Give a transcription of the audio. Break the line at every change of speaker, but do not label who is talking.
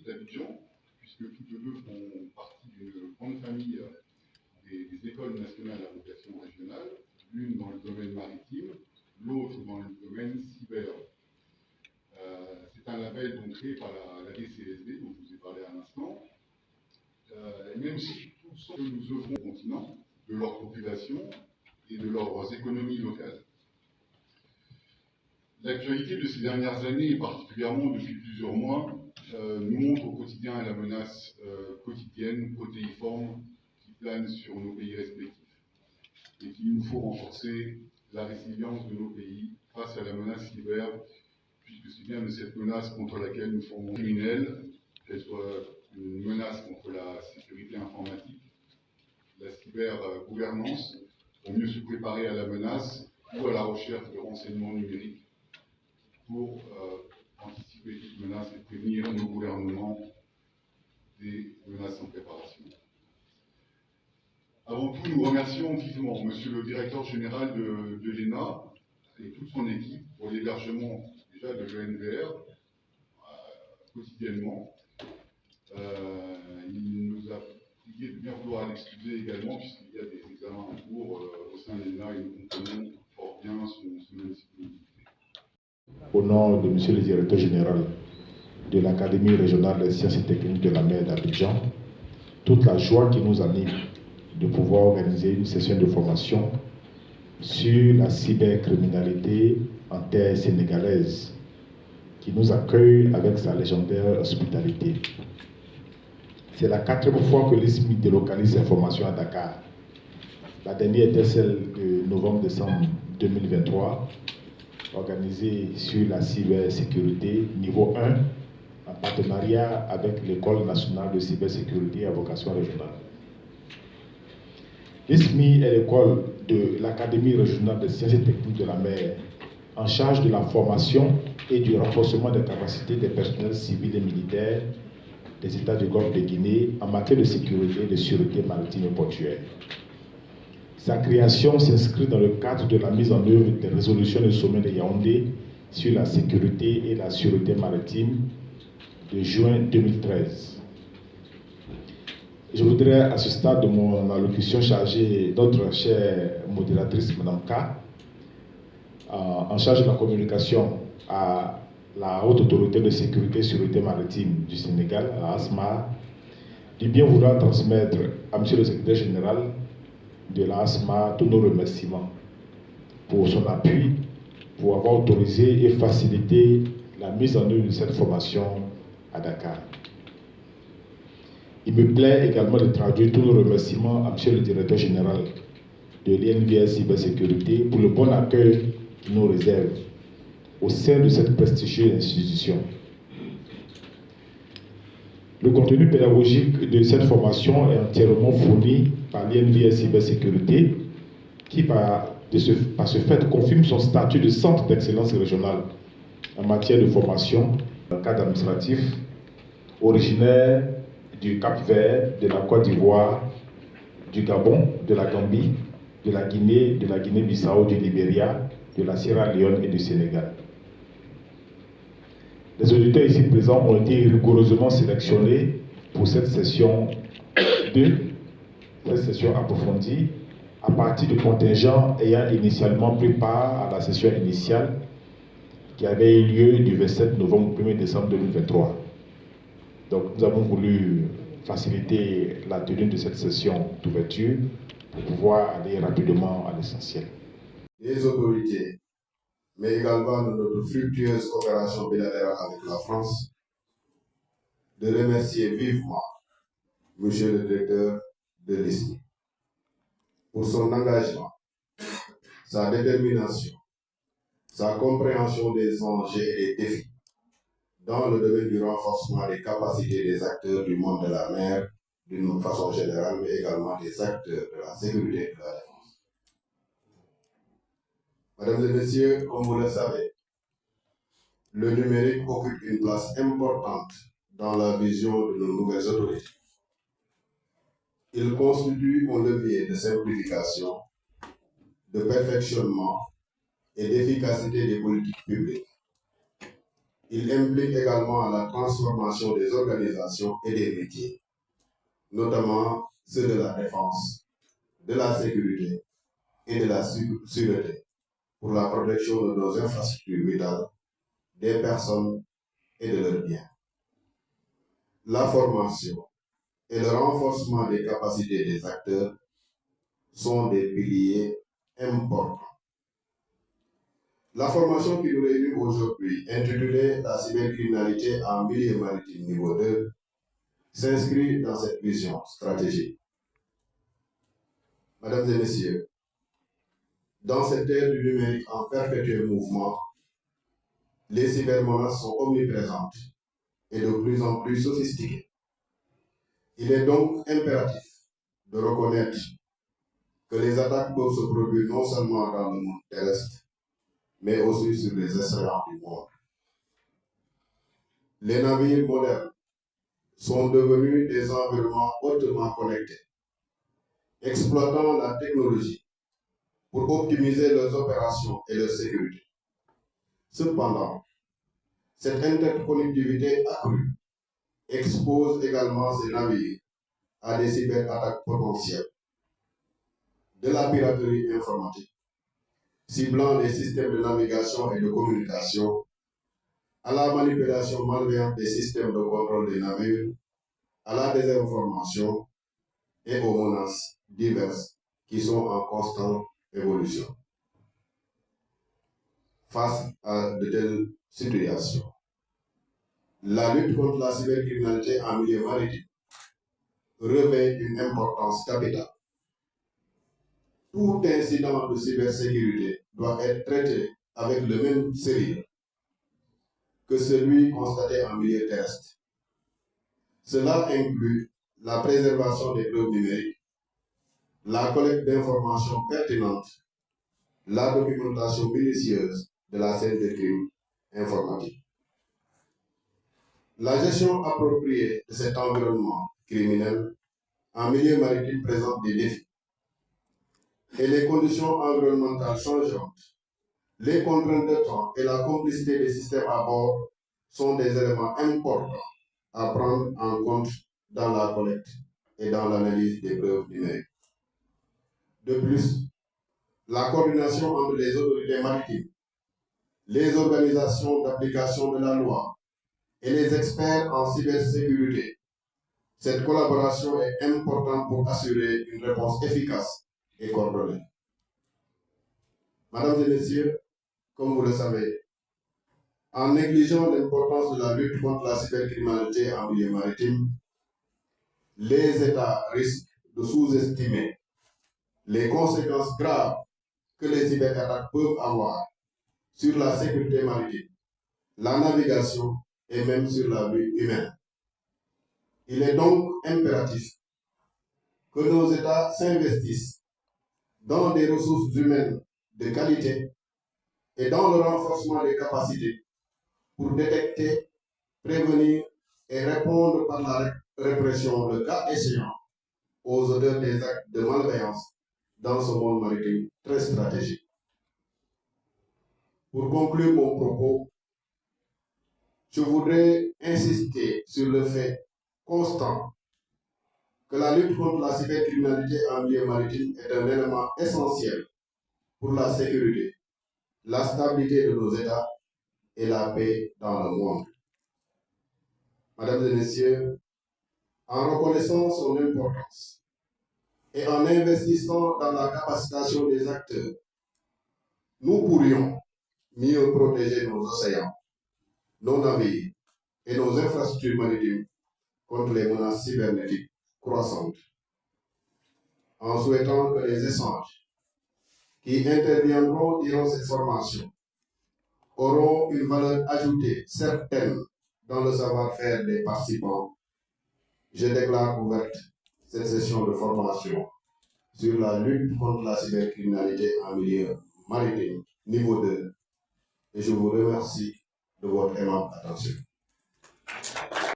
d'Abidjan, puisque toutes deux font partie d'une grande famille des écoles nationales à vocation régionale, l'une dans le domaine maritime, l'autre dans le domaine cyber. C'est un label donc créé par la DCSD, dont je vous ai parlé à l'instant. Et même si tout ce que nous œuvrons au continent, de leur population et de leurs économies locales. L'actualité de ces dernières années, et particulièrement depuis plusieurs mois, nous montre au quotidien la menace quotidienne, protéiforme, qui plane sur nos pays respectifs. Et qu'il nous faut renforcer la résilience de nos pays face à la menace cyber, puisque c'est bien de cette menace contre laquelle nous formons criminels, qu'elle soit une menace contre la sécurité informatique, la cybergouvernance, pour mieux se préparer à la menace ou à la recherche de renseignements numériques pour anticiper cette menace et prévenir nos gouvernements des menaces en préparation. Avant tout, nous remercions vivement Monsieur le directeur général de l'ENA et toute son équipe pour l'hébergement déjà de l'ENVR quotidiennement. Il nous a prié de bien vouloir l'excuser également, puisqu'il y a des examens en cours au sein de l'ENA et nous comprenons fort bien son indisponibilité.
Au nom de Monsieur le directeur général de l'Académie régionale des sciences et techniques de la mer d'Abidjan, toute la joie qui nous anime de pouvoir organiser une session de formation sur la cybercriminalité en terre sénégalaise, qui nous accueille avec sa légendaire hospitalité. C'est la 4e fois que l'ISMI délocalise ses formations à Dakar. La dernière était celle de novembre-décembre 2023, organisée sur la cybersécurité niveau 1, en partenariat avec l'École nationale de cybersécurité à vocation régionale. L'ISMI est l'école de l'Académie régionale des sciences et techniques de la mer, en charge de la formation et du renforcement des capacités des personnels civils et militaires des États du Golfe de Guinée en matière de sécurité et de sûreté maritime et portuaire. Sa création s'inscrit dans le cadre de la mise en œuvre des résolutions du sommet de Yaoundé sur la sécurité et la sûreté maritime de juin 2013. Je voudrais, à ce stade de mon allocution, charger notre chère modératrice, Mme K, en charge de la communication à la Haute Autorité de Sécurité et Sûreté Maritime du Sénégal, à la ASMA, de bien vouloir transmettre à M. le secrétaire général de la ASMA tous nos remerciements pour son appui, pour avoir autorisé et facilité la mise en œuvre de cette formation à Dakar. Il me plaît également de traduire tous nos remerciements à M. le directeur général de l'INVS Cybersécurité pour le bon accueil qu'il nous réserve au sein de cette prestigieuse institution. Le contenu pédagogique de cette formation est entièrement fourni par l'INVS Cybersécurité qui, par ce fait, confirme son statut de centre d'excellence régional en matière de formation dans le cadre administratif, originaire du Cap-Vert, de la Côte d'Ivoire, du Gabon, de la Gambie, de la Guinée-Bissau, du Libéria, de la Sierra Leone et du Sénégal. Les auditeurs ici présents ont été rigoureusement sélectionnés pour cette session 2, cette session approfondie, à partir de contingents ayant initialement pris part à la session initiale qui avait eu lieu du 27 novembre au 1er décembre 2023. Donc nous avons voulu faciliter la tenue de cette session d'ouverture pour pouvoir aller rapidement à l'essentiel.
Les autorités, mais également de notre fructueuse coopération bilatérale avec la France, de remercier vivement M. le directeur de l'ISMI pour son engagement, sa détermination, sa compréhension des enjeux et des défis dans le domaine du renforcement des capacités des acteurs du monde de la mer d'une façon générale, mais également des acteurs de la sécurité et de la défense. Mesdames et messieurs, comme vous le savez, le numérique occupe une place importante dans la vision de nos nouvelles autorités. Il constitue un levier de simplification, de perfectionnement et d'efficacité des politiques publiques. Il implique également la transformation des organisations et des métiers, notamment ceux de la défense, de la sécurité et de la sûreté, pour la protection de nos infrastructures vitales, des personnes et de leurs biens. La formation et le renforcement des capacités des acteurs sont des piliers importants. La formation qui nous réunit aujourd'hui, intitulée La cybercriminalité en milieu maritime niveau 2, s'inscrit dans cette vision stratégique. Mesdames et messieurs, dans cette ère du numérique en perpétuel mouvement, les cybermenaces sont omniprésentes et de plus en plus sophistiquées. Il est donc impératif de reconnaître que les attaques peuvent se produire non seulement dans le monde terrestre, mais aussi sur les océans du monde. Les navires modernes sont devenus des environnements hautement connectés, exploitant la technologie pour optimiser leurs opérations et leur sécurité. Cependant, cette interconnectivité accrue expose également ces navires à des cyberattaques potentielles, de la piraterie informatique, ciblant des systèmes de navigation et de communication, à la manipulation malveillante des systèmes de contrôle des navires, à la désinformation et aux menaces diverses qui sont en constante évolution. Face à de telles situations, la lutte contre la cybercriminalité en milieu maritime revêt une importance capitale. Tout incident de cybersécurité doit être traité avec le même sérieux que celui constaté en milieu terrestre. Cela inclut la préservation des preuves numériques, la collecte d'informations pertinentes, la documentation minutieuse de la scène de crime informatique. La gestion appropriée de cet environnement criminel en milieu maritime présente des défis. Et les conditions environnementales changeantes, les contraintes de temps et la complicité des systèmes à bord sont des éléments importants à prendre en compte dans la collecte et dans l'analyse des preuves numériques. De plus, la coordination entre les autorités maritimes, les organisations d'application de la loi et les experts en cybersécurité, cette collaboration est importante pour assurer une réponse efficace et coordonnée. Mesdames et messieurs, comme vous le savez, en négligeant l'importance de la lutte contre la cybercriminalité en milieu maritime, les États risquent de sous-estimer les conséquences graves que les cyberattaques peuvent avoir sur la sécurité maritime, la navigation et même sur la vie humaine. Il est donc impératif que nos États s'investissent dans des ressources humaines de qualité et dans le renforcement des capacités pour détecter, prévenir et répondre par la répression, le cas échéant, aux auteurs des actes de malveillance dans ce monde maritime très stratégique. Pour conclure mon propos, je voudrais insister sur le fait constant que la lutte contre la cybercriminalité en milieu maritime est un élément essentiel pour la sécurité, la stabilité de nos États et la paix dans le monde. Mesdames et messieurs, en reconnaissant son importance et en investissant dans la capacitation des acteurs, nous pourrions mieux protéger nos océans, nos navires et nos infrastructures maritimes contre les menaces cybernétiques croissantes. En souhaitant que les échanges qui interviendront durant cette formation auront une valeur ajoutée certaine dans le savoir-faire des participants, je déclare ouverte cette session de formation sur la lutte contre la cybercriminalité en milieu maritime, niveau 2, et je vous remercie de votre aimable attention.